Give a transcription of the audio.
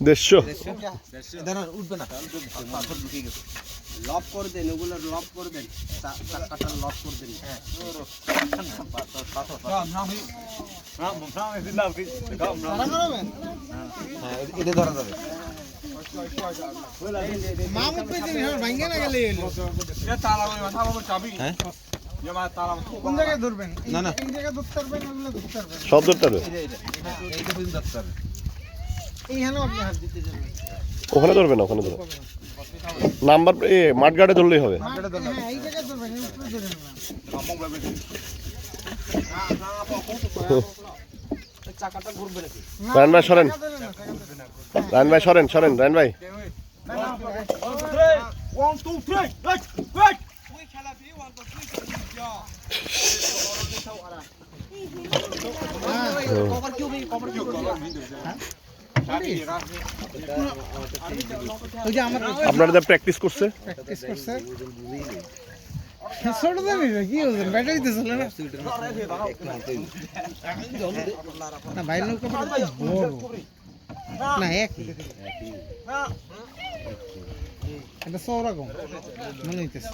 দেড়শো। দাঁড়ান উঠবে না, পাথর ঢুকে গেছে। লক করে দেন, ওগুলো লক করে দেন, চাকাটা লক করে দেন। হ্যাঁ এটা ধরা যাবে। হ্যাঁ কোন জায়গায় ধরবেন? না না এই জায়গায় ধরতে পারবেন, ওগুলো ধরতে পারবেন। সব ধরতে হবে। এইটা পর্যন্ত ধরতে হবে। এইখানেও আপনি হাত দিতে যাবেন। ওখানে ধরবে না, ওখানে ধরবে নাম্বার মাঠ গার্ডে ধরলেই হবে। হ্যাঁ, এই জায়গায় ধরবেন, এই উপরে ধরবেন না। চাকাটা ঘুরবে নাকি? না, রায়ন ভাই সরেন, টাকা ধরেন না, টাকা ধরেন না। রায়ন ভাই সরেন, সরেন রায়ন ভাই। ওই যে আমার আপনারা যা প্র্যাকটিস করছে, প্র্যাকটিস করছে। ছোট দামি কি বলছেন, ব্যাটারি তো চলে না। না ভাই নৌকা বড় না, একই এটা 100 রকম মনে হইতেছে।